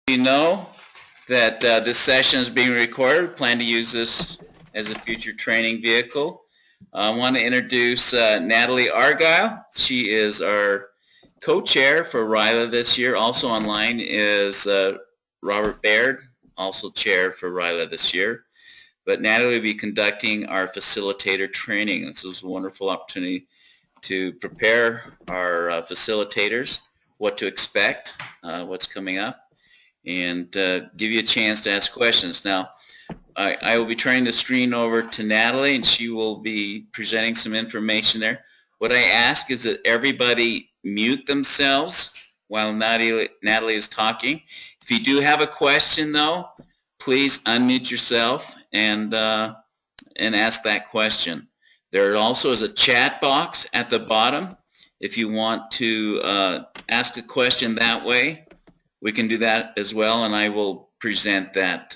You know that this session is being recorded. Plan to use this as a future training vehicle. I want to introduce Natalie Argyle. She is our co-chair for RYLA this year. Also online is Robert Baird, also chair for RYLA this year. But Natalie will be conducting our facilitator training. This is a wonderful opportunity to prepare our facilitators, what to expect, what's coming up, and give you a chance to ask questions. Now, I will be turning the screen over to Natalie, and she will be presenting some information there. What I ask is that everybody mute themselves while Natalie is talking. If you do have a question, though, please unmute yourself and ask that question. There also is a chat box at the bottom. If you want to ask a question that way, we can do that as well, and I will present that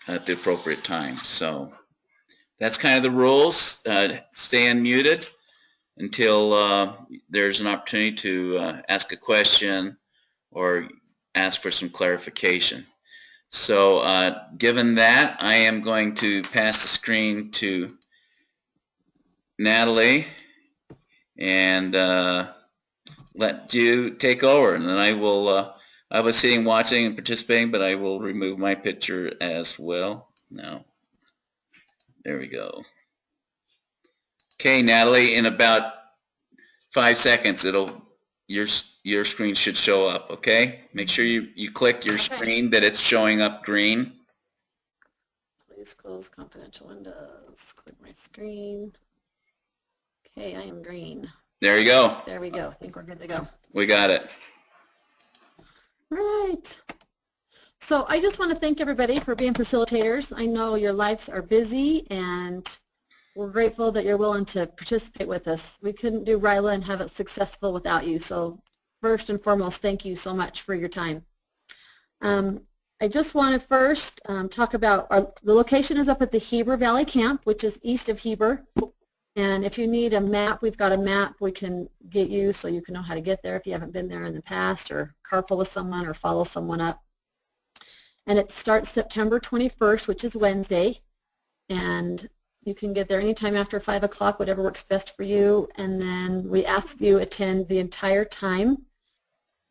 at the appropriate time. So that's kind of the rules. Stay unmuted until there's an opportunity to ask a question or ask for some clarification. So given that, I am going to pass the screen to Natalie and let you take over, and then I will I was sitting watching and participating, but I will remove my picture as well. Now there we go. Okay, Natalie, in about 5 seconds your screen should show up. Okay, make sure you click your screen that it's showing up green. Please close confidential windows. Click my screen. Okay, I am green. There you go. There we go. I think we're good to go. We got it. Right. So I just want to thank everybody for being facilitators. I know your lives are busy, and we're grateful that you're willing to participate with us. We couldn't do RYLA and have it successful without you. So first and foremost, thank you so much for your time. I just want to first talk about the location is up at the Heber Valley Camp, which is east of Heber. And if you need a map, we've got a map we can get you so you can know how to get there if you haven't been there in the past, or carpool with someone or follow someone up. And it starts September 21st, which is Wednesday. And you can get there anytime after 5 o'clock, whatever works best for you. And then we ask you attend the entire time.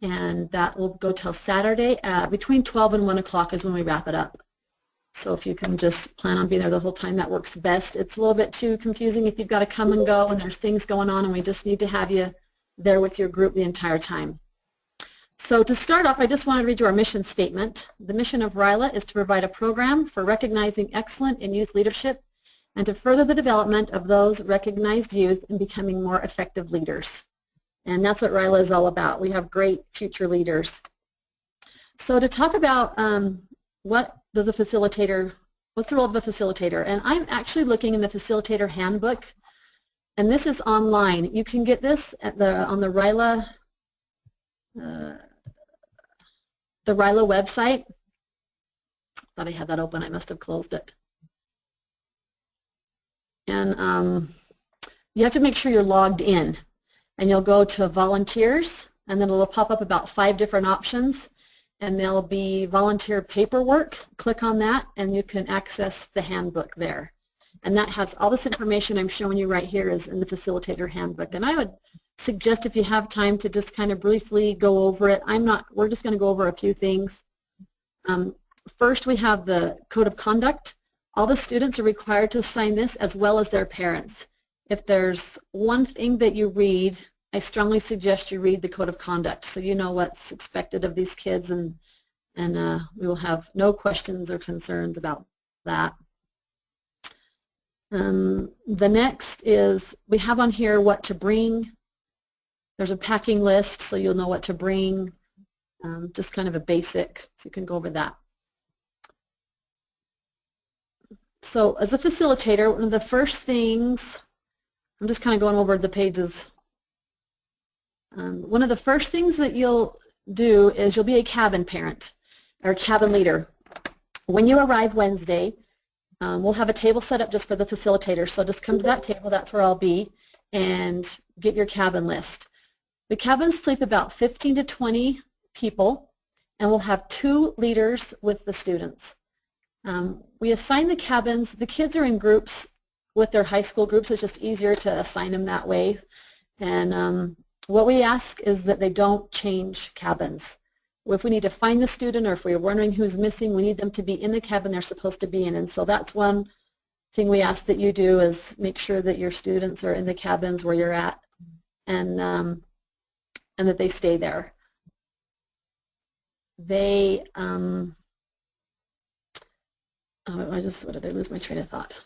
And that will go till Saturday. Between 12 and 1 o'clock is when we wrap it up. So if you can just plan on being there the whole time, that works best. It's a little bit too confusing if you've got to come and go and there's things going on, and we just need to have you there with your group the entire time. So to start off, I just want to read you our mission statement. The mission of RYLA is to provide a program for recognizing excellence in youth leadership and to further the development of those recognized youth in becoming more effective leaders. And that's what RYLA is all about. We have great future leaders. So to talk about what's the role of the facilitator? And I'm actually looking in the facilitator handbook, and this is online. You can get this at on the RYLA website. Thought I had that open. I must have closed it. And you have to make sure you're logged in, and you'll go to volunteers, and then it'll pop up about 5 different options. And there'll be volunteer paperwork. Click on that, and you can access the handbook there. And that has all this information I'm showing you right here is in the facilitator handbook. And I would suggest, if you have time, to just kind of briefly go over it. We're just going to go over a few things. First, we have the code of conduct. All the students are required to sign this, as well as their parents. If there's one thing that you read, I strongly suggest you read the code of conduct so you know what's expected of these kids, and we will have no questions or concerns about that. The next is we have on here what to bring. There's a packing list so you'll know what to bring, just kind of a basic, so you can go over that. So as a facilitator, one of the first things, I'm just kind of going over the pages. One of the first things that you'll do is you'll be a cabin parent or cabin leader. When you arrive Wednesday, we'll have a table set up just for the facilitator, so just come to that table, that's where I'll be, and get your cabin list. The cabins sleep about 15 to 20 people, and we'll have 2 leaders with the students. We assign the cabins. The kids are in groups with their high school groups. It's just easier to assign them that way. And what we ask is that they don't change cabins. If we need to find the student, or if we're wondering who's missing, we need them to be in the cabin they're supposed to be in. And so that's one thing we ask that you do, is make sure that your students are in the cabins where you're at, and that they stay there. They what did I lose my train of thought?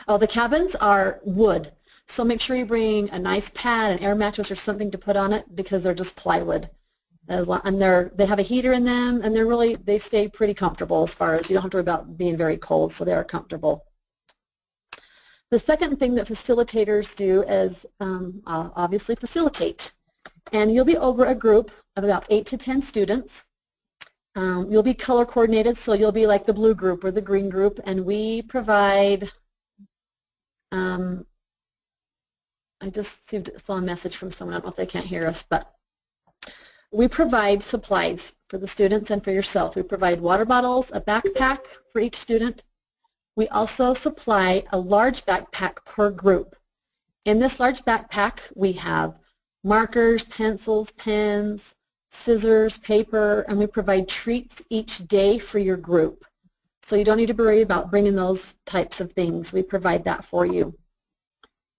Oh, the cabins are wood, so make sure you bring a nice pad, an air mattress, or something to put on it, because they're just plywood. And they have a heater in them, and they stay pretty comfortable, as far as you don't have to worry about being very cold, so they are comfortable. The second thing that facilitators do is obviously facilitate. And you'll be over a group of about 8 to 10 students. You'll be color coordinated, so you'll be like the blue group or the green group, and we provide, I just saw a message from someone, I don't know if they can't hear us, but we provide supplies for the students and for yourself. We provide water bottles, a backpack for each student. We also supply a large backpack per group. In this large backpack, we have markers, pencils, pens, scissors, paper, and we provide treats each day for your group. So you don't need to worry about bringing those types of things. We provide that for you.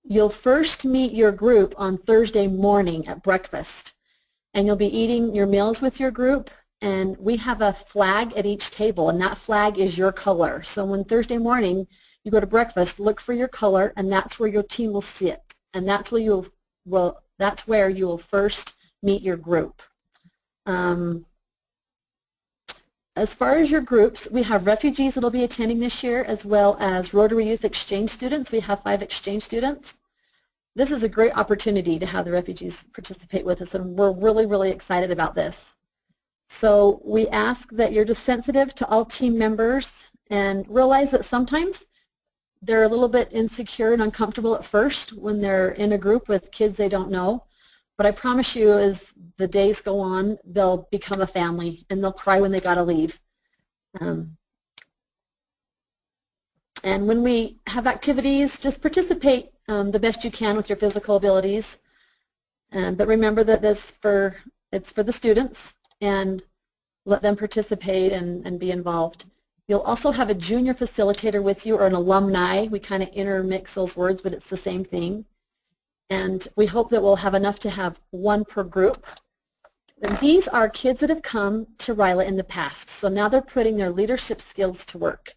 You'll first meet your group on Thursday morning at breakfast, and you'll be eating your meals with your group, and we have a flag at each table, and that flag is your color. So when Thursday morning you go to breakfast, look for your color, and that's where your team will sit, and that's where you will first meet your group. As far as your groups, we have refugees that will be attending this year, as well as Rotary Youth Exchange students. We have 5 exchange students. This is a great opportunity to have the refugees participate with us, and we're really, really excited about this. So we ask that you're just sensitive to all team members, and realize that sometimes they're a little bit insecure and uncomfortable at first when they're in a group with kids they don't know. But I promise you, as the days go on, they'll become a family, and they'll cry when they gotta leave. And when we have activities, just participate the best you can with your physical abilities. But remember that it's for the students, and let them participate and be involved. You'll also have a junior facilitator with you, or an alumni. We kind of intermix those words, but it's the same thing. And we hope that we'll have enough to have 1 per group. And these are kids that have come to RYLA in the past, so now they're putting their leadership skills to work.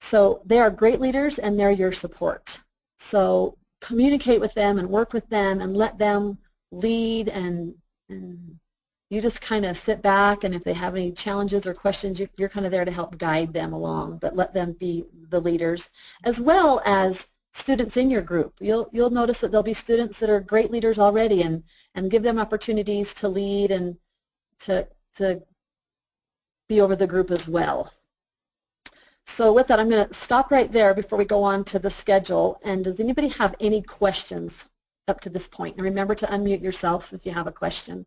So they are great leaders, and they're your support. So communicate with them and work with them and let them lead, and you just kind of sit back, and if they have any challenges or questions, you're kind of there to help guide them along, but let them be the leaders, as well as students in your group. You'll notice that there'll be students that are great leaders already, and give them opportunities to lead and to be over the group as well. So with that, I'm going to stop right there before we go on to the schedule. And does anybody have any questions up to this point? And remember to unmute yourself if you have a question.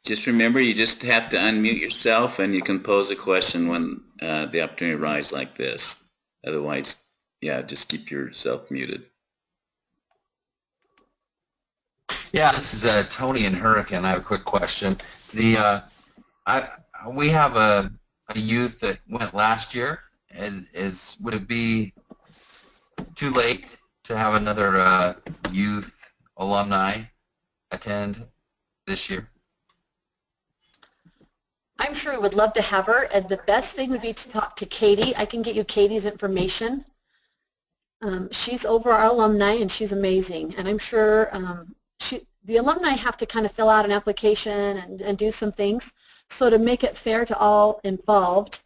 Just remember, you just have to unmute yourself, and you can pose a question when the opportunity arises like this. Otherwise, yeah, just keep yourself muted. Yeah, this is Tony in Hurricane. I have a quick question. We have a youth that went last year. Would it be too late to have another youth alumni attend this year? I'm sure we would love to have her, and the best thing would be to talk to Katie. I can get you Katie's information. She's over our alumni, and she's amazing, and I'm sure the alumni have to kind of fill out an application and do some things. So to make it fair to all involved,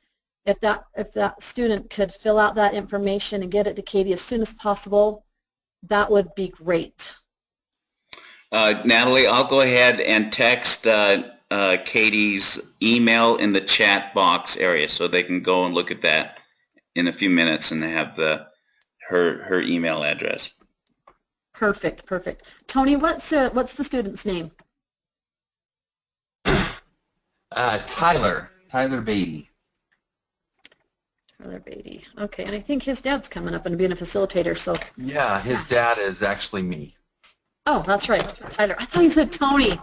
if that student could fill out that information and get it to Katie as soon as possible, that would be great. Natalie, I'll go ahead and text Katie's email in the chat box area, so they can go and look at that in a few minutes and have her email address. Perfect, perfect. Tony, what's the student's name? Tyler Beatty. Tyler Beatty. Okay, and I think his dad's coming up and being a facilitator, so. Yeah, his dad is actually me. Oh, that's right, Tyler. I thought you said Tony.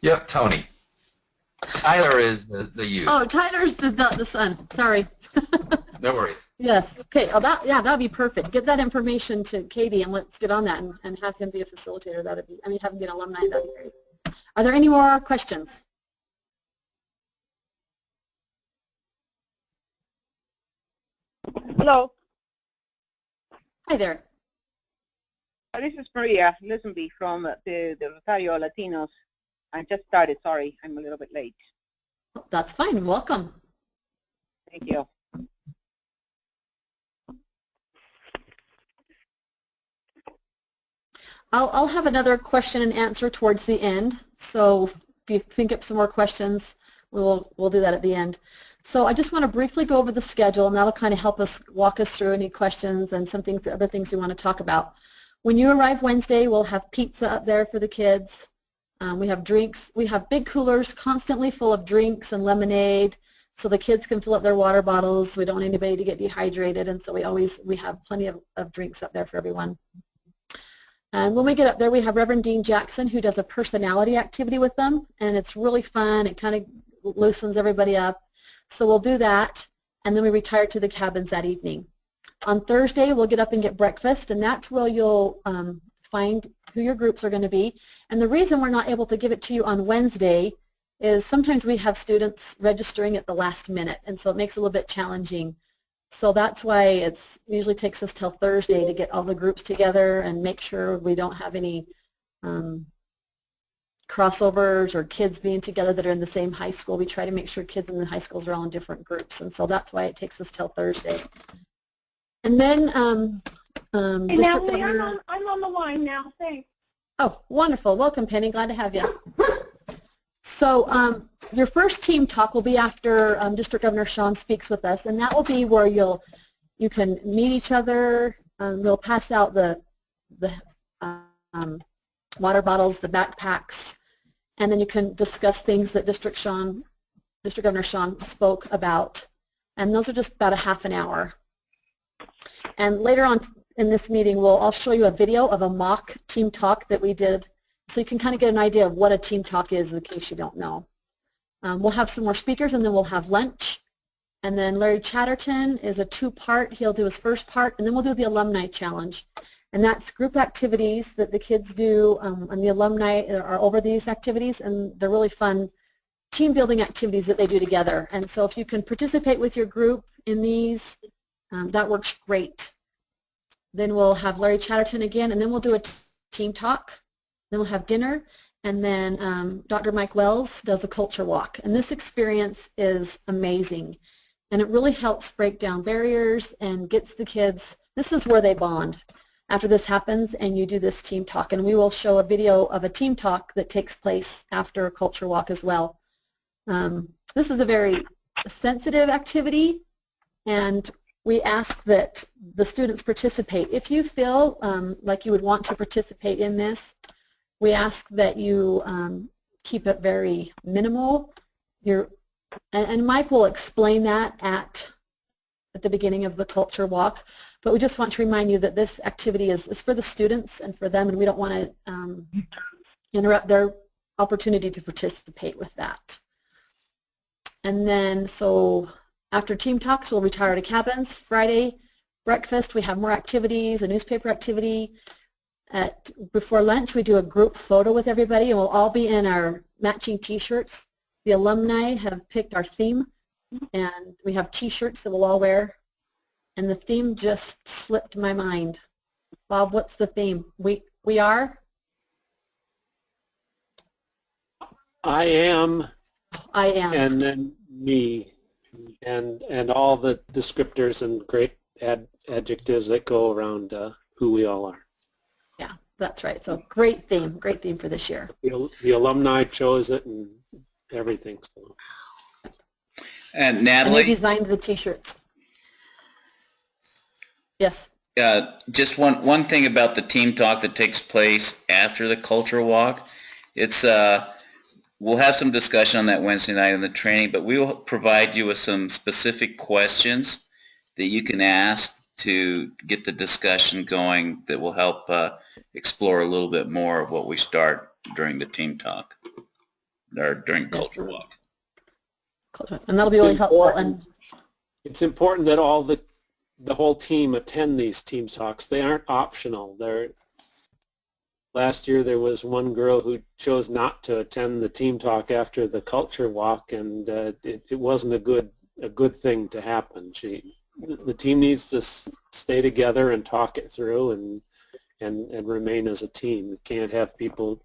Yep, Tony. Tyler is the youth. Oh, Tyler's the son. Sorry. No worries. Yes. Okay. Oh, that'd be perfect. Get that information to Katie and let's get on that and have him be a facilitator. Have him be an alumni. That'd be great. Are there any more questions? Hello. Hi there. This is Maria Lisenby from the Rosario Latinos. I just started. Sorry, I'm a little bit late. That's fine. Welcome. Thank you. I'll have another question and answer towards the end. So if you think up some more questions, we'll do that at the end. So I just want to briefly go over the schedule, and that'll kind of help us walk us through any questions and some things, other things we want to talk about. When you arrive Wednesday, we'll have pizza up there for the kids. We have drinks. We have big coolers constantly full of drinks and lemonade, so the kids can fill up their water bottles. We don't want anybody to get dehydrated, and so we have plenty of drinks up there for everyone. And when we get up there, we have Reverend Dean Jackson, who does a personality activity with them, and it's really fun. It kind of loosens everybody up. So we'll do that, and then we retire to the cabins that evening. On Thursday, we'll get up and get breakfast, and that's where you'll find who your groups are going to be. And the reason we're not able to give it to you on Wednesday is sometimes we have students registering at the last minute, and so it makes it a little bit challenging. So that's why it usually takes us till Thursday to get all the groups together and make sure we don't have any crossovers or kids being together that are in the same high school. We try to make sure kids in the high schools are all in different groups, and so that's why it takes us till Thursday. And then District Governor... I'm on the line now. Thanks. Oh, wonderful. Welcome, Penny. Glad to have you. So your first team talk will be after District Governor Sean speaks with us, and that will be where you can meet each other. We'll pass out the water bottles, the backpacks, and then you can discuss things that District Governor Sean spoke about, and those are just about a half an hour. And later on in this meeting, I'll show you a video of a mock team talk that we did, so you can kind of get an idea of what a team talk is in case you don't know. We'll have some more speakers, and then we'll have lunch. And then Larry Chatterton is a two-part. He'll do his first part, and then we'll do the Alumni Challenge. And that's group activities that the kids do, and the alumni are over these activities, and they're really fun team-building activities that they do together. And so if you can participate with your group in these, that works great. Then we'll have Larry Chatterton again, and then we'll do a team talk. Then we'll have dinner, and then Dr. Mike Wells does a culture walk. And this experience is amazing, and it really helps break down barriers and gets the kids, this is where they bond. After this happens and you do this team talk, and we will show a video of a team talk that takes place after a culture walk as well. This is a very sensitive activity, and we ask that the students participate. If you feel like you would want to participate in this, we ask that you keep it very minimal. And Mike will explain that at the beginning of the culture walk, but we just want to remind you that this activity is for the students and for them, and we don't want to interrupt their opportunity to participate with that. And then, so after team talks, we'll retire to cabins. Friday, breakfast, we have more activities, a newspaper activity. Before lunch, we do a group photo with everybody, and we'll all be in our matching t-shirts. The alumni have picked our theme, and we have t-shirts that we'll all wear. And the theme just slipped my mind. Bob, what's the theme? We are? I am. I am. And then me. And all the descriptors and great adjectives that go around who we all are. Yeah, That's right. So great theme for this year. The alumni chose it and everything. So. And And they Natalie, designed the T-shirts. Yes. just one thing about the team talk that takes place after the culture walk. It's we'll have some discussion on that Wednesday night in the training, but we will provide you with some specific questions that you can ask to get the discussion going that will help explore a little bit more of what we start during the team talk or during culture walk. And that'll be really helpful. And it's important that all the whole team attend these team talks. They aren't optional. Last year there was one girl who chose not to attend the team talk after the culture walk, and it wasn't a good thing to happen. The team needs to stay together and talk it through and remain as a team. We can't have people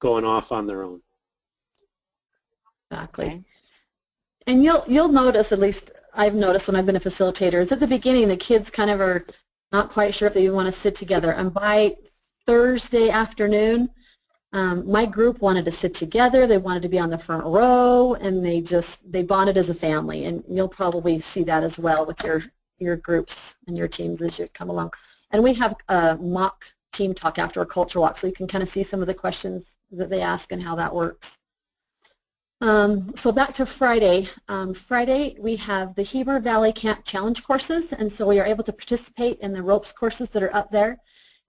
going off on their own. Exactly. Okay. And you'll notice, at least I've noticed when I've been a facilitator, is at the beginning the kids kind of are not quite sure if they even want to sit together. And by Thursday afternoon, my group wanted to sit together. They wanted to be on the front row, and they bonded as a family. And you'll probably see that as well with your groups and your teams as you come along. And we have a mock team talk after a culture walk, so you can kind of see some of the questions that they ask and how that works. So back to Friday. Friday we have the Heber Valley Camp Challenge courses, and so we are able to participate in the ropes courses that are up there.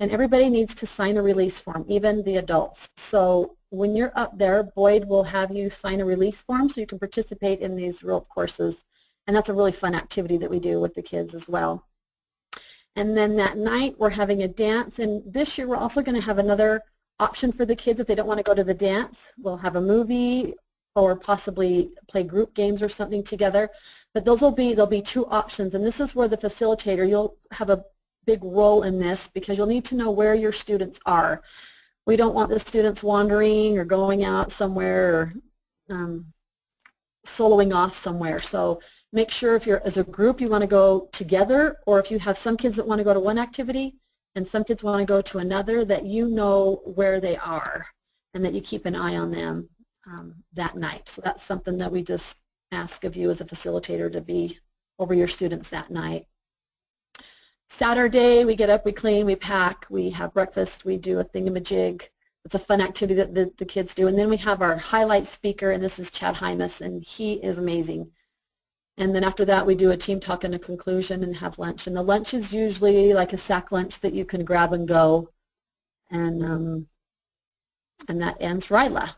And everybody needs to sign a release form, even the adults. So when you're up there, Boyd will have you sign a release form so you can participate in these rope courses. And that's a really fun activity that we do with the kids as well. And then that night we're having a dance, and this year we're also going to have another option for the kids if they don't want to go to the dance. We'll have a movie or possibly play group games or something together. But there'll be two options, and this is where the facilitator, you'll have a big role in this because you'll need to know where your students are. We don't want the students wandering or going out somewhere or soloing off somewhere. So make sure if you're as a group you want to go together, or if you have some kids that want to go to one activity and some kids want to go to another, that you know where they are and that you keep an eye on them that night. So that's something that we just ask of you as a facilitator, to be over your students that night. Saturday, we get up, we clean, we pack, we have breakfast, we do a thingamajig. It's a fun activity that the kids do. And then we have our highlight speaker, and this is Chad Hymas, and he is amazing. And then after that, we do a team talk and a conclusion and have lunch. And the lunch is usually like a sack lunch that you can grab and go. And that ends RYLA.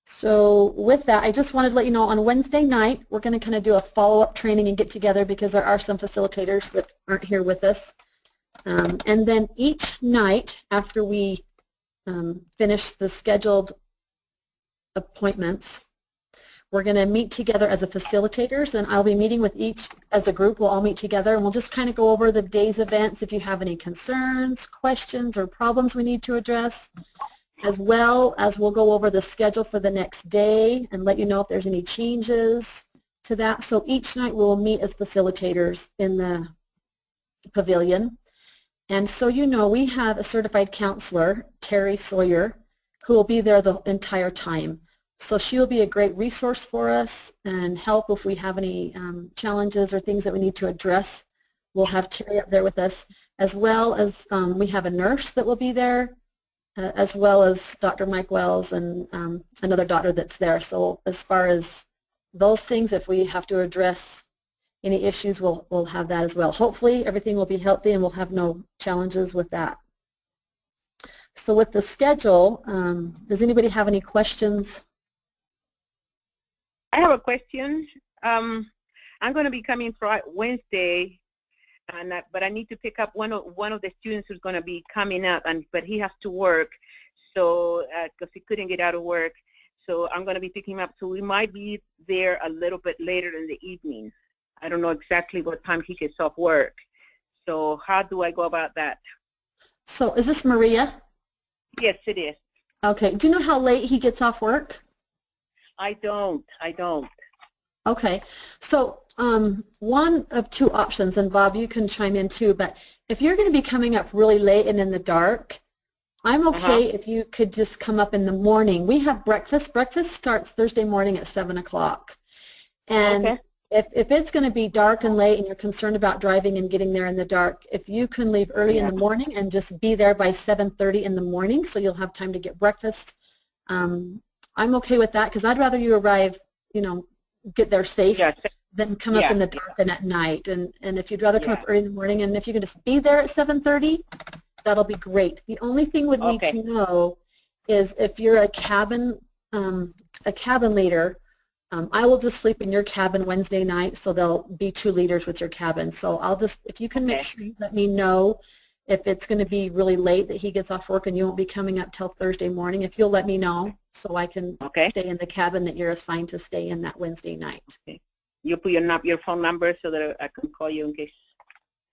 So with that, I just wanted to let you know on Wednesday night, we're going to kind of do a follow-up training and get together because there are some facilitators that aren't here with us. And then each night after we finish the scheduled appointments, we're going to meet together as a facilitators, and I'll be meeting with each as a group. We'll all meet together, and we'll just kind of go over the day's events if you have any concerns, questions, or problems we need to address, as well as we'll go over the schedule for the next day and let you know if there's any changes to that. So each night we'll meet as facilitators in the pavilion. And so you know, we have a certified counselor, Terry Sawyer, who will be there the entire time. So she'll be a great resource for us and help if we have any challenges or things that we need to address. We'll have Terry up there with us, as well as we have a nurse that will be there, as well as Dr. Mike Wells and another doctor that's there. So as far as those things, if we have to address any issues, we'll have that as well. Hopefully everything will be healthy and we'll have no challenges with that. So with the schedule, does anybody have any questions? I have a question. I'm going to be coming Friday, Wednesday, but I need to pick up one of the students who's going to be coming up, but he has to work, so because he couldn't get out of work, so I'm going to be picking him up. So we might be there a little bit later in the evening. I don't know exactly what time he gets off work. So how do I go about that? So is this Maria? Yes, it is. Okay. Do you know how late he gets off work? I don't. Okay. So one of two options, and Bob, you can chime in too, but if you're going to be coming up really late and in the dark, I'm okay if you could just come up in the morning. We have breakfast. Breakfast starts Thursday morning at 7 o'clock. And if it's going to be dark and late and you're concerned about driving and getting there in the dark, if you can leave early in the morning and just be there by 7:30 in the morning so you'll have time to get breakfast, I'm okay with that because I'd rather you arrive, you know, get there safe than come up in the dark and at night. And if you'd rather come up early in the morning, and if you can just be there at 7:30, that'll be great. The only thing we'd need to know is if you're a cabin leader, I will just sleep in your cabin Wednesday night, so there'll be 2 leaders with your cabin. So I'll just, if you can make sure you let me know if it's going to be really late that he gets off work and you won't be coming up till Thursday morning, if you'll let me know so I can stay in the cabin that you're assigned to stay in that Wednesday night. Okay. You put your phone number so that I can call you in case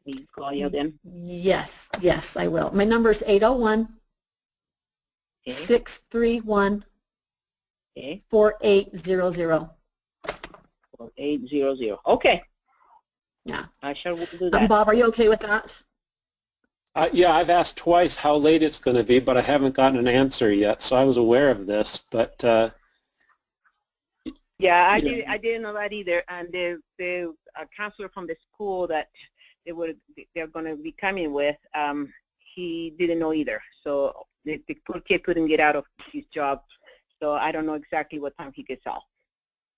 we call you then? Yes, I will. My number is 801-631 4800. 4800. Okay. Yeah. I shall do that. Bob, are you okay with that? Yeah, I've asked twice how late it's going to be, but I haven't gotten an answer yet. So I was aware of this, but yeah, I didn't know that either. And the counselor from the school that they're going to be coming with, he didn't know either. So the poor kid couldn't get out of his job. So I don't know exactly what time he gets off.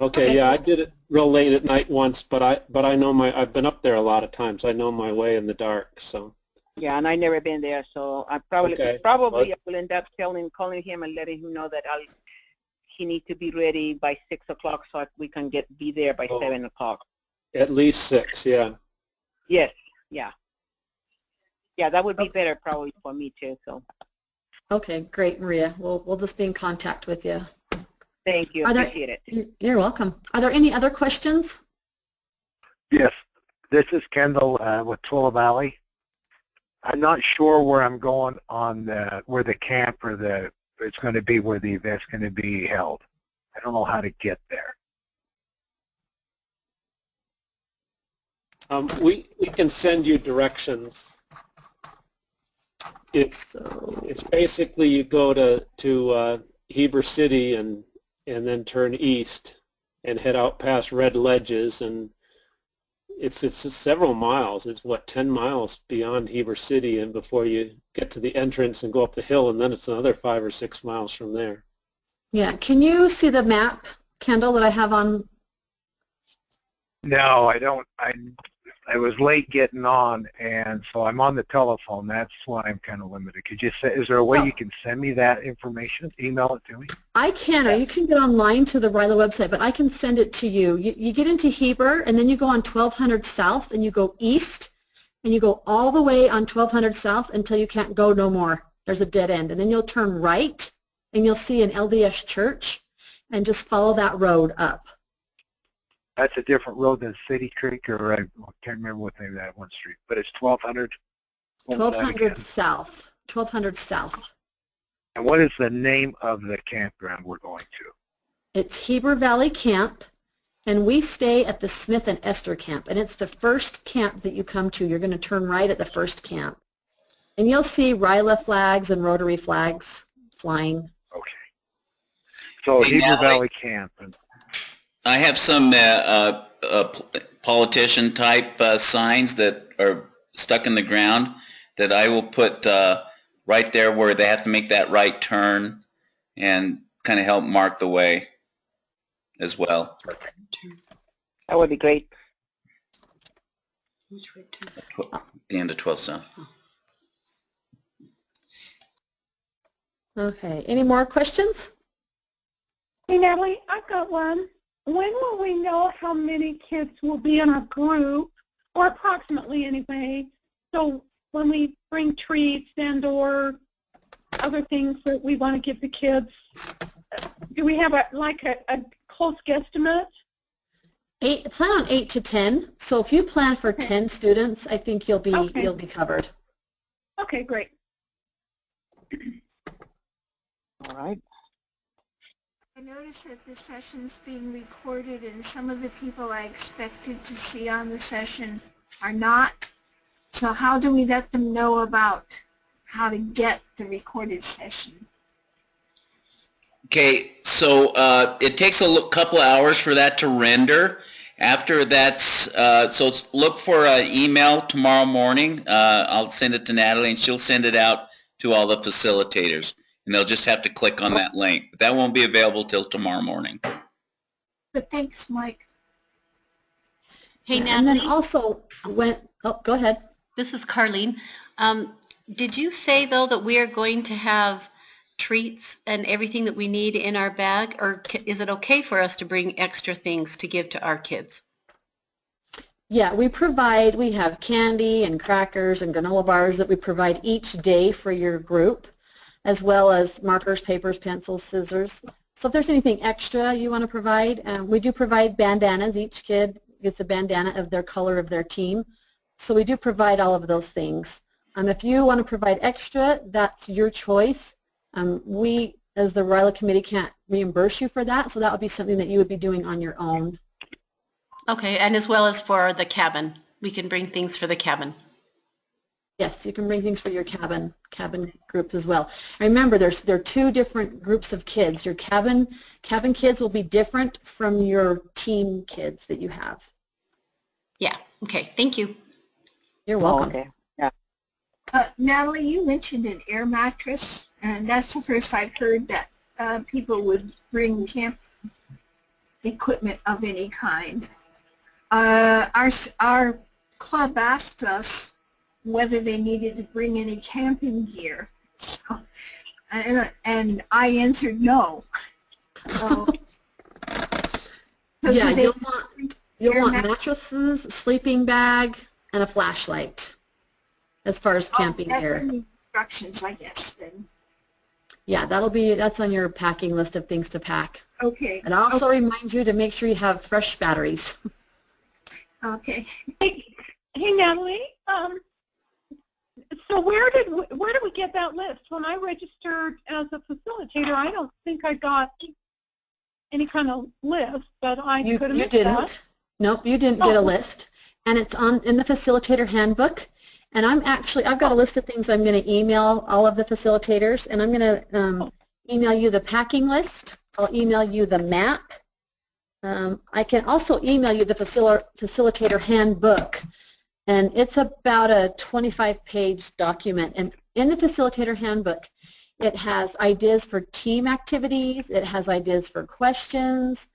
Okay, yeah, I did it real late at night once, but I know I've been up there a lot of times. I know my way in the dark, so. Yeah, and I never been there, so I probably I will end up calling him and letting him know that he needs to be ready by 6 o'clock so we can be there by 7 o'clock. At least 6, yeah. Yes, yeah. Yeah, that would be better probably for me too. So. Okay, great, Maria. We'll just be in contact with you. Thank you. Appreciate it. You're welcome. Are there any other questions? Yes. This is Kendall with Twila Valley. I'm not sure where I'm going on where the camp or it's going to be, where the event's going to be held. I don't know how to get there. We can send you directions. It's basically you go to Heber City and then turn east and head out past Red Ledges, and it's several miles. It's 10 miles beyond Heber City, and before you get to the entrance and go up the hill, and then it's another 5 or 6 miles from there. Yeah. Can you see the map, Kendall, that I have on? No, I don't. I was late getting on, and so I'm on the telephone. That's why I'm kind of limited. Could you say, is there a way you can send me that information, email it to me? I can, or you can get online to the RYLA website, but I can send it to you. You get into Heber, and then you go on 1200 South, and you go east, and you go all the way on 1200 South until you can't go no more. There's a dead end, and then you'll turn right, and you'll see an LDS church, and just follow that road up. That's a different road than City Creek, or I can't remember what name that one street, but it's 1200. 1200 South. 1200 South. And what is the name of the campground we're going to? It's Heber Valley Camp, and we stay at the Smith and Esther Camp, and it's the first camp that you come to. You're going to turn right at the first camp, and you'll see RYLA flags and Rotary flags flying. Okay. So Hey, Heber Natalie, Valley Camp. I have some politician-type signs that are stuck in the ground that I will put right there where they have to make that right turn and kind of help mark the way as well. That would be great. The end of 12 South. Okay. Any more questions? Hey, Natalie, I've got one. When will we know how many kids will be in our group, or approximately anyway? So when we bring treats and or other things that we want to give the kids, do we have a close guesstimate? Plan on 8 to 10. So if you plan for 10 students, I think you'll be covered. Okay, great. All right. I noticed that the session's being recorded, and some of the people I expected to see on the session are not. So how do we let them know about how to get the recorded session. Okay, so it takes a couple hours for that to render. After that's, so look for an email tomorrow morning. I'll send it to Natalie, and she'll send it out to all the facilitators. And they'll just have to click on that link. But that won't be available till tomorrow morning. But thanks, Mike. Hey, And Natalie. then also, go ahead. This is Carlene. Did you say, though, that we are going to have treats and everything that we need in our bag, or is it okay for us to bring extra things to give to our kids? Yeah, we have candy and crackers and granola bars that we provide each day for your group, as well as markers, papers, pencils, scissors. So if there's anything extra you want to provide, we do provide bandanas. Each kid gets a bandana of their color of their team. So we do provide all of those things. If you want to provide extra, that's your choice. We, as the RYLA committee, can't reimburse you for that, so that would be something that you would be doing on your own. Okay, and as well as for the cabin. We can bring things for the cabin. Yes, you can bring things for your cabin group as well. Remember, there are two different groups of kids. Your cabin kids will be different from your team kids that you have. Yeah, okay, thank you. You're welcome. Okay. Yeah. Natalie, you mentioned an air mattress, and that's the first I've heard that people would bring camp equipment of any kind. Our club asked us whether they needed to bring any camping gear, so, and I answered no. So yeah, you'll want mattresses, sleeping bag, and a flashlight as far as camping gear. That's in the instructions, I guess, then. Yeah, that's on your packing list of things to pack. Okay. And I'll also remind you to make sure you have fresh batteries. Okay. Hey, Natalie. So where did we get that list? When I registered as a facilitator, I don't think I got any kind of list, but I could have missed that. Nope, you didn't get a list, and it's in the facilitator handbook. And I've got a list of things I'm going to email all of the facilitators, and I'm going to email you the packing list. I'll email you the map. I can also email you the facilitator handbook, and it's about a 25-page document. And in the facilitator handbook, it has ideas for team activities, it has ideas for questions,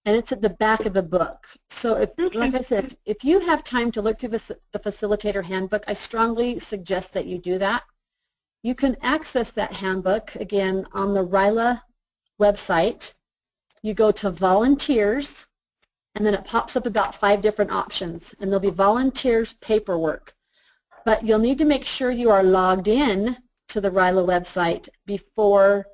and it's at the back of the book. So like I said, if you have time to look through the facilitator handbook, I strongly suggest that you do that. You can access that handbook, again, on the RYLA website. You go to volunteers, and then it pops up about 5 different options, and there'll be volunteers paperwork. But you'll need to make sure you are logged in to the RYLA website before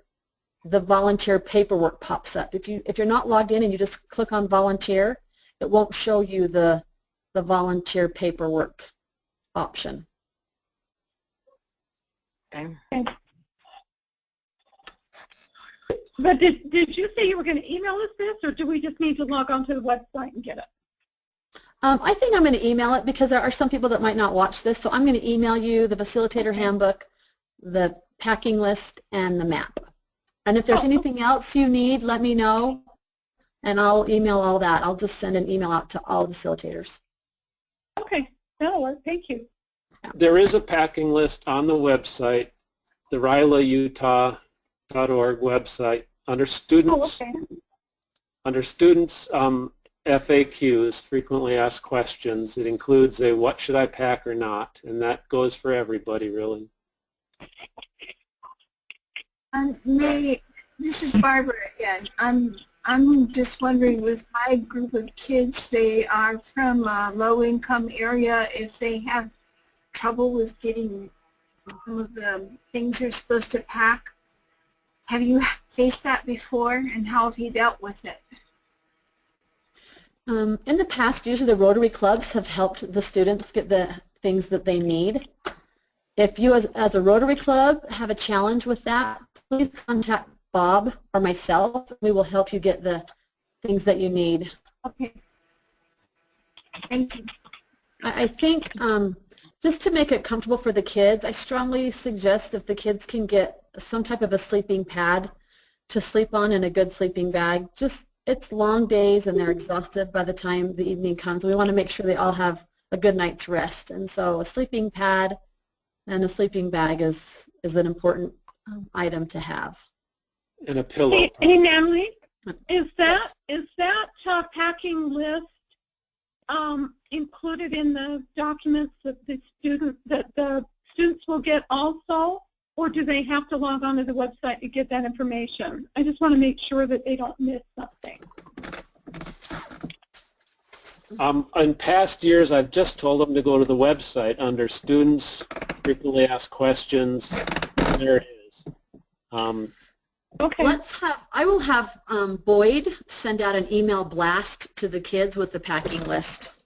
the volunteer paperwork pops up. If you're not logged in and you just click on volunteer, it won't show you the volunteer paperwork option. Okay. But did you say you were going to email us this, or do we just need to log on to the website and get it? I think I'm going to email it because there are some people that might not watch this, so I'm going to email you the facilitator handbook, the packing list, and the map. And if there's anything else you need, let me know, and I'll email all that. I'll just send an email out to all the facilitators. Okay, that'll work. Thank you. There is a packing list on the website, the rylautah.org website, under students. Oh, okay. Under students FAQs, frequently asked questions. It includes a what should I pack or not, and that goes for everybody really. This is Barbara again. I'm just wondering, with my group of kids, they are from a low-income area, if they have trouble with getting some of the things they're supposed to pack. Have you faced that before, and how have you dealt with it? In the past, usually the Rotary clubs have helped the students get the things that they need. If you as a Rotary club have a challenge with that, please contact Bob or myself. We will help you get the things that you need. Okay. Thank you. I think Just to make it comfortable for the kids, I strongly suggest if the kids can get some type of a sleeping pad to sleep on in a good sleeping bag. Just, it's long days and they're exhausted by the time the evening comes. We want to make sure they all have a good night's rest. And so a sleeping pad and a sleeping bag is an important item to have. And a pillow. Hey Natalie, Yes. is that packing list included in the documents that the students will get also, or do they have to log onto the website to get that information? I just want to make sure that they don't miss something. In past years, I've just told them to go to the website under Students, Frequently Asked Questions. There it is. Okay. I will have Boyd send out an email blast to the kids with the packing list.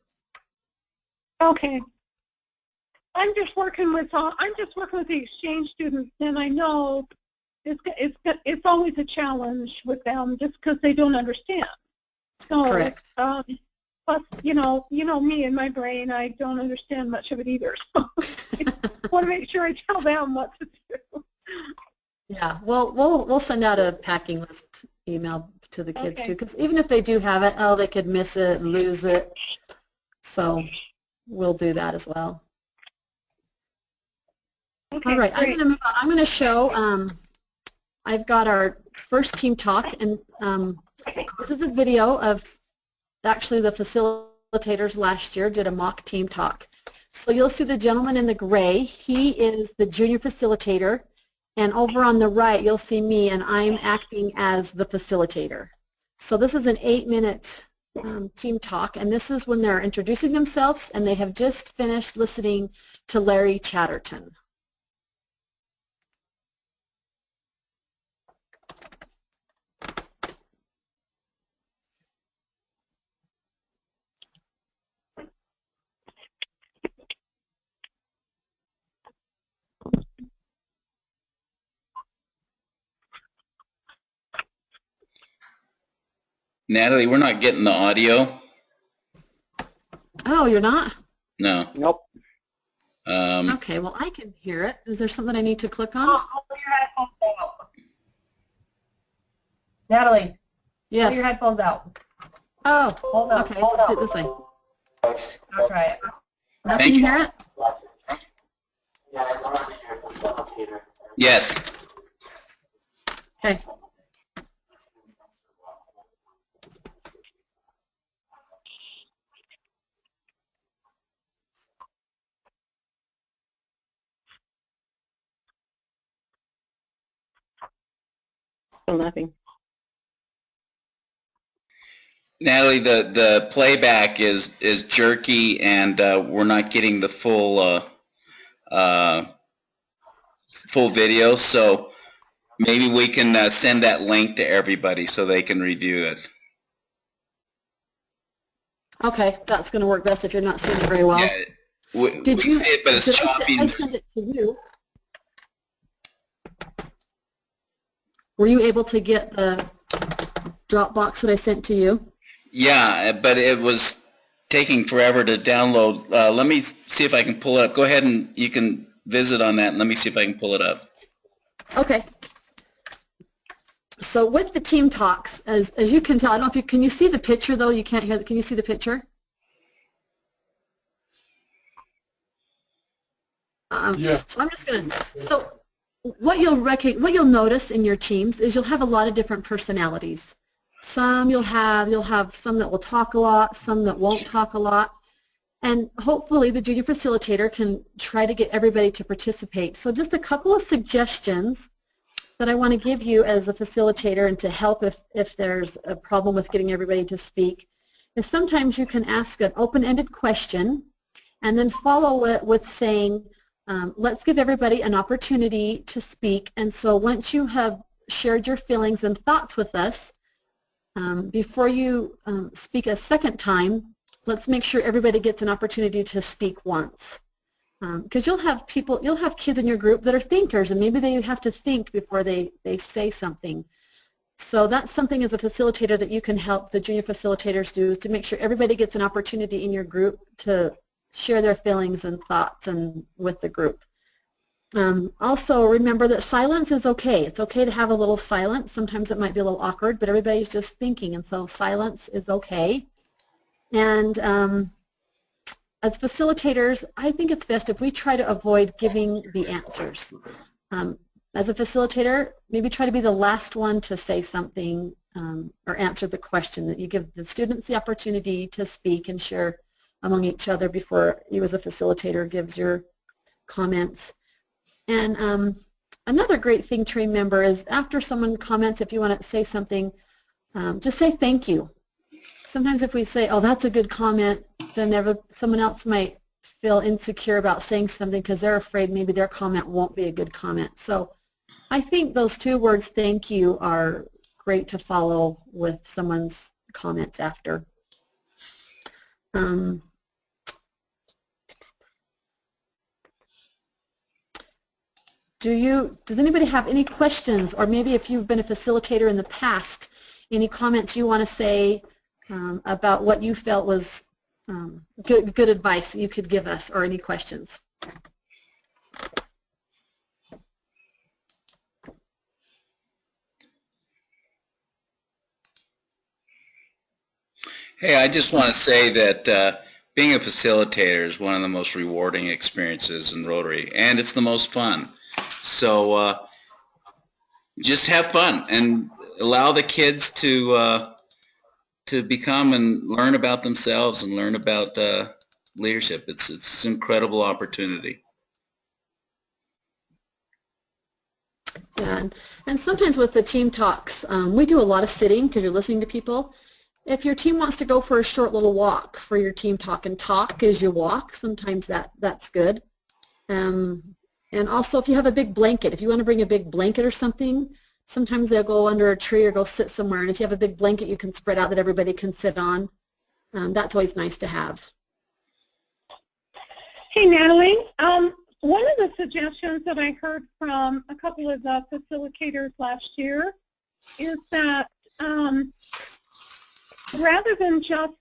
Okay. I'm just working with the exchange students, and I know it's always a challenge with them just because they don't understand. So, Correct. Plus, you know me and my brain, I don't understand much of it either. So I want to make sure I tell them what to do. Yeah, we'll send out a packing list email to the kids Okay. too, because even if they do have it, they could miss it and lose it. So we'll do that as well. Okay, All right, I'm great. going to move on. I'm going to show, I've got our first team talk, and this is a video of actually the facilitators last year did a mock team talk. So you'll see the gentleman in the gray. He is the junior facilitator. And over on the right, you'll see me, and I'm acting as the facilitator. So this is an 8-minute team talk, and this is when they're introducing themselves, and they have just finished listening to Larry Chatterton. Natalie, we're not getting the audio. Oh, you're not? No. Nope. Okay, well, I can hear it. Is there something I need to click on? Pull your headphones out. Natalie, pull your Yes. headphones out. Oh, Hold on. okay, Hold let's do on. it this way. I'll try it. Now Thank can you you. hear it? Yes. Okay. Still nothing. Natalie, the playback is jerky, and we're not getting the full full video. So maybe we can send that link to everybody so they can review it. Okay, that's going to work best if you're not seeing it very well. Yeah, we Did you? see it, but it's Did choppy. I send it to you? Were you able to get the Dropbox that I sent to you? Yeah, but it was taking forever to download. Let me see if I can pull it up. Go ahead and you can visit on that, and let me see if I can pull it up. Okay. So with the team talks, as you can tell, I don't know if you can you see the picture though. You can't hear. Can you see the picture? Yeah. So I'm just gonna. So what you'll notice in your teams is you'll have a lot of different personalities. Some you'll have some that will talk a lot, some that won't talk a lot, and hopefully the junior facilitator can try to get everybody to participate. So just a couple of suggestions that I want to give you as a facilitator and to help if there's a problem with getting everybody to speak is sometimes you can ask an open-ended question and then follow it with saying, let's give everybody an opportunity to speak. And so once you have shared your feelings and thoughts with us, before you speak a second time, let's make sure everybody gets an opportunity to speak once. Because you'll have kids in your group that are thinkers, and maybe they have to think before they say something. So that's something as a facilitator that you can help the junior facilitators do, is to make sure everybody gets an opportunity in your group to share their feelings and thoughts and with the group. Also, remember that silence is okay. It's okay to have a little silence. Sometimes it might be a little awkward, but everybody's just thinking, and so silence is okay. And as facilitators, I think it's best if we try to avoid giving the answers. As a facilitator, maybe try to be the last one to say something or answer the question. That you give the students the opportunity to speak and share among each other before you as a facilitator gives your comments. And another great thing to remember is after someone comments, if you want to say something, just say thank you. Sometimes if we say, oh, that's a good comment, then someone else might feel insecure about saying something because they're afraid maybe their comment won't be a good comment. So I think those two words, thank you, are great to follow with someone's comments after. Does anybody have any questions, or maybe if you've been a facilitator in the past, any comments you want to say about what you felt was good advice you could give us, or any questions? Hey, I just want to say that being a facilitator is one of the most rewarding experiences in Rotary, and it's the most fun. So just have fun and allow the kids to become and learn about themselves and learn about leadership. It's an incredible opportunity. Yeah, and sometimes with the team talks, we do a lot of sitting because you're listening to people. If your team wants to go for a short little walk for your team talk and talk as you walk, sometimes that's good. And also if you have a big blanket, if you want to bring a big blanket or something, sometimes they'll go under a tree or go sit somewhere, and if you have a big blanket you can spread out that everybody can sit on. That's always nice to have. Hey, Natalie. One of the suggestions that I heard from a couple of the facilitators last year is that rather than just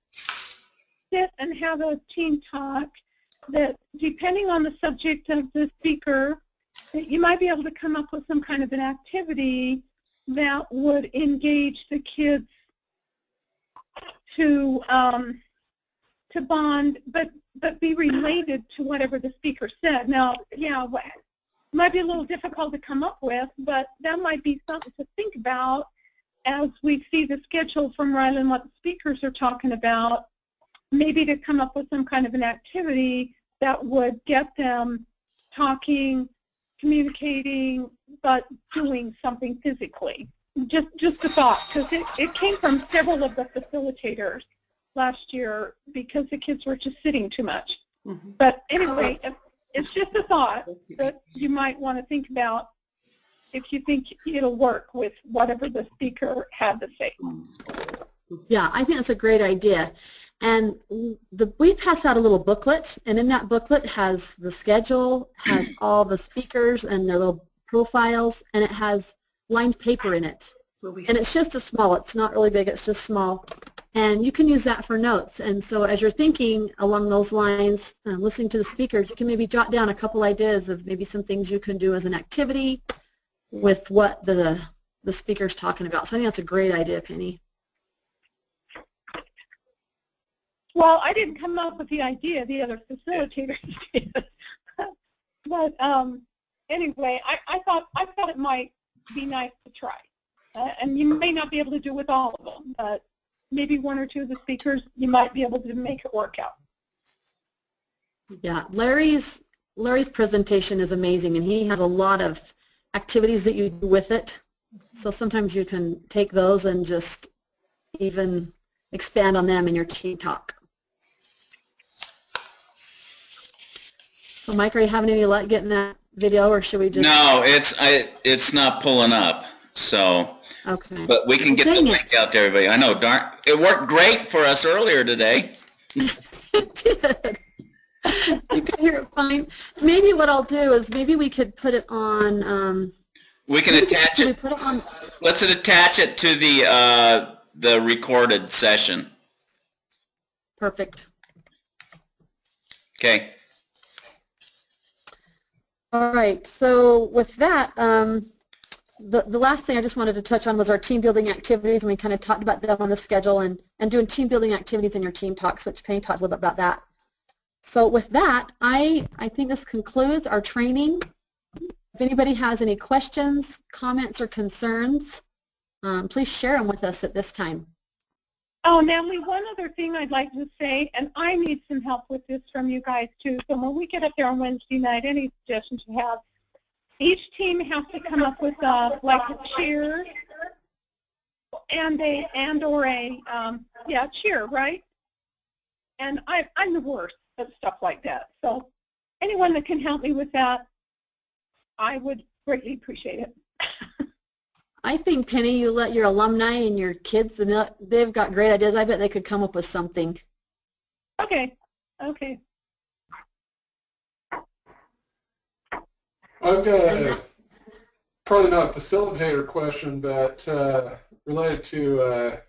sit and have a team talk, that depending on the subject of the speaker, that you might be able to come up with some kind of an activity that would engage the kids to bond, but be related to whatever the speaker said. Now, yeah, it might be a little difficult to come up with, but that might be something to think about as we see the schedule from RYLA and what the speakers are talking about, maybe to come up with some kind of an activity that would get them talking, communicating, but doing something physically. Just a thought, because it came from several of the facilitators last year because the kids were just sitting too much. Mm-hmm. But anyway, it's just a thought that you might want to think about if you think it'll work with whatever the speaker had to say. Yeah, I think that's a great idea. And we pass out a little booklet, and in that booklet has the schedule, has all the speakers and their little profiles, and it has lined paper in it. And it's just a small, it's not really big, it's just small. And you can use that for notes. And so as you're thinking along those lines, listening to the speakers, you can maybe jot down a couple ideas of maybe some things you can do as an activity with what the speaker's talking about. So I think that's a great idea, Penny. Well, I didn't come up with the idea, the other facilitators did. But anyway, I thought it might be nice to try. And you may not be able to do with all of them, but maybe one or two of the speakers, you might be able to make it work out. Yeah, Larry's presentation is amazing, and he has a lot of activities that you do with it. So sometimes you can take those and just even expand on them in your team talk. So Mike, are you having any luck getting that video, or should we just? No, it's not pulling up. So. Okay. But we can get the link out to everybody. I know, darn, it worked great for us earlier today. It did. You could hear it fine. Maybe what I'll do is maybe we could put it on. We can attach it. Put it on. Let's attach it to the recorded session. Perfect. Okay. All right, so with that, the last thing I just wanted to touch on was our team building activities, and we kind of talked about them on the schedule and doing team building activities in your team talks, which Penny talked a little bit about that. So with that, I think this concludes our training. If anybody has any questions, comments, or concerns, please share them with us at this time. Oh, Natalie, one other thing I'd like to say, and I need some help with this from you guys too. So when we get up there on Wednesday night, any suggestions you have, each team has to come up with like a cheer and a cheer, right? And I'm the worst at stuff like that. So anyone that can help me with that, I would greatly appreciate it. I think, Penny, you let your alumni and your kids, and they've got great ideas. I bet they could come up with something. Okay. Okay. I've got a, probably not a facilitator question, but related to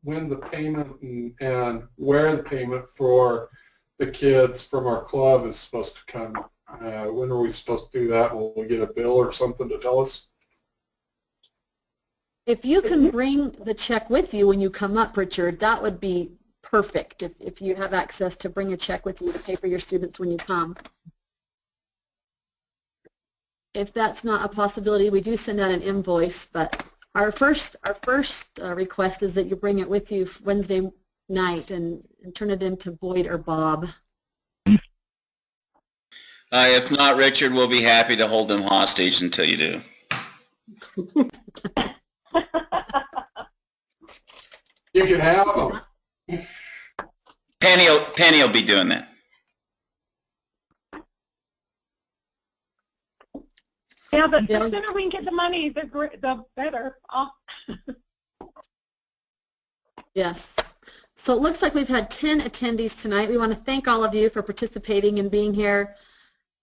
when the payment and where the payment for the kids from our club is supposed to come. When are we supposed to do that? Will we get a bill or something to tell us? If you can bring the check with you when you come up, Richard, that would be perfect if you have access to bring a check with you to pay for your students when you come. If that's not a possibility, we do send out an invoice, but our first request is that you bring it with you Wednesday night and turn it into Boyd or Bob. If not, Richard, we'll be happy to hold them hostage until you do. You can have them. Penny will be doing that. Yeah, but the sooner we can get the money, the better. Yes. So it looks like we've had 10 attendees tonight. We want to thank all of you for participating and being here.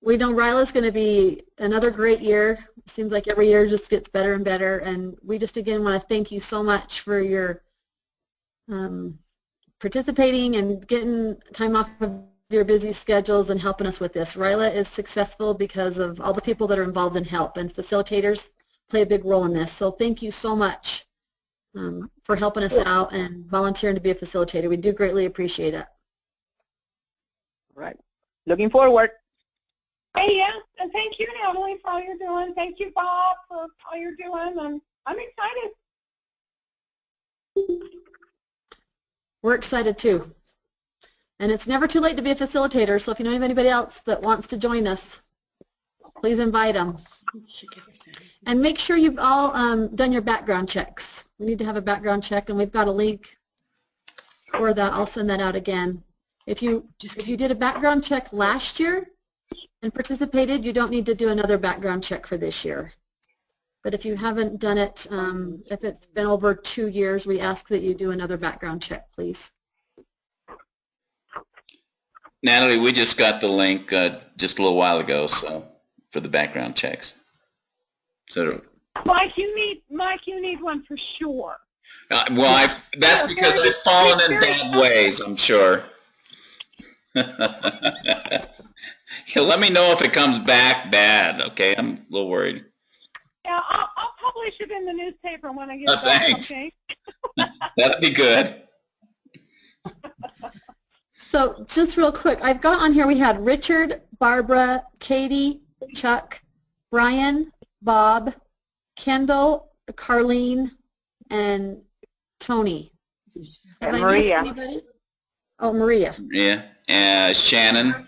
We know RYLA is going to be another great year. It seems like every year just gets better and better, and we just again want to thank you so much for your participating and getting time off of your busy schedules and helping us with this. RYLA is successful because of all the people that are involved in help, and facilitators play a big role in this. So thank you so much for helping us out and volunteering to be a facilitator. We do greatly appreciate it. Right. Looking forward. Hey, yeah, and thank you, Natalie, for all you're doing. Thank you, Bob, for all you're doing. And I'm excited. We're excited too. And it's never too late to be a facilitator, so if you know of anybody else that wants to join us, please invite them. And make sure you've all done your background checks. We need to have a background check, and we've got a link for that. I'll send that out again. If you did a background check last year and participated, you don't need to do another background check for this year. But if you haven't done it, if it's been over 2 years, we ask that you do another background check, please. Natalie, we just got the link just a little while ago, so for the background checks. So, Mike, you need one for sure. well, that's because I've fallen in bad ways, I'm sure. Let me know if it comes back bad, okay? I'm a little worried. Yeah, I'll publish it in the newspaper when I get it thanks. back, okay? That'd be good. So just real quick, I've got on here, we had Richard, Barbara, Katie, Chuck, Brian, Bob, Kendall, Carlene, and Tony. Have I missed anybody? Oh, Maria. Yeah, Shannon.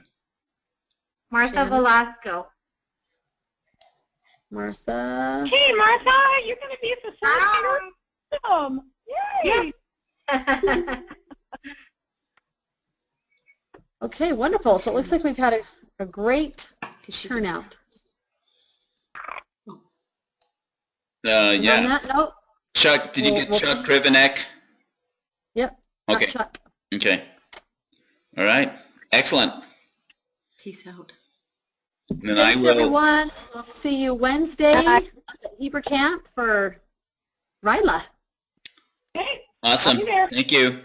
Martha Velasco. Martha. Hey, Martha, you're going to be a facilitator? Yay! Yeah. Okay, wonderful. So it looks like we've had a great turnout. Yeah. On that note, Chuck, did you get Chuck Krivenek? Yep. Okay. Chuck. Okay. All right. Excellent. Peace out. Then Thanks, I will. everyone. We'll see you Wednesday at Heber Camp for RYLA. Hey, Awesome. I'll be there. Thank you.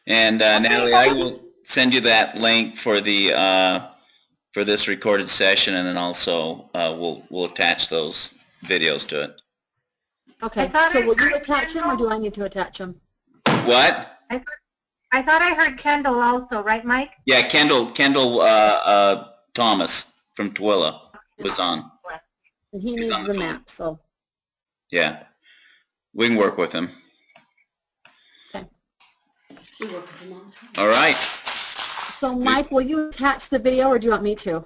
And Okay, Natalie, bye. I will send you that link for the for this recorded session, and then also we'll attach those videos to it. Okay, so will you attach him, or do I need to attach him? What? I thought I heard Kendall also, right, Mike? Yeah, Kendall Thomas from Twila was on. And he needs the map, so. Yeah, we can work with him. Okay. We work with them all the time. All right. So Mike, will you attach the video, or do you want me to?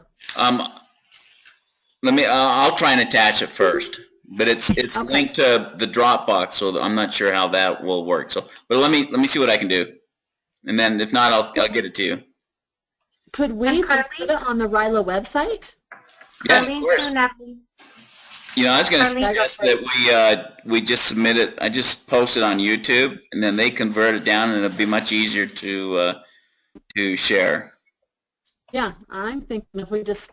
Let me. I'll try and attach it first, but it's Okay. linked to the Dropbox, so I'm not sure how that will work. So, but let me see what I can do, and then if not, I'll get it to you. Could we just put it on the RYLA website? Yeah, of course. You know, I was going to suggest that we just submit it. I just post it on YouTube, and then they convert it down, and it'll be much easier to share. Yeah, I'm thinking if we just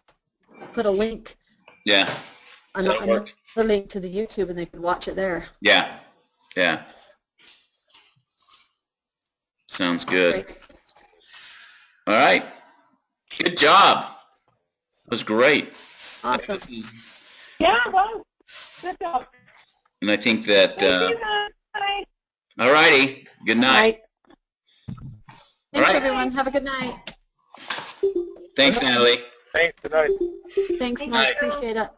put a link. Yeah. Another link to the YouTube, and they could watch it there. Yeah. Yeah. Sounds good. Great. All right. Good job. That was great. Awesome. Yeah, well, good job. And I think that. Bye. All righty. Good night. Thanks, right. everyone. Have a good night. Thanks, Natalie. Thanks, good night. Thanks, Good Mike. night. Appreciate it.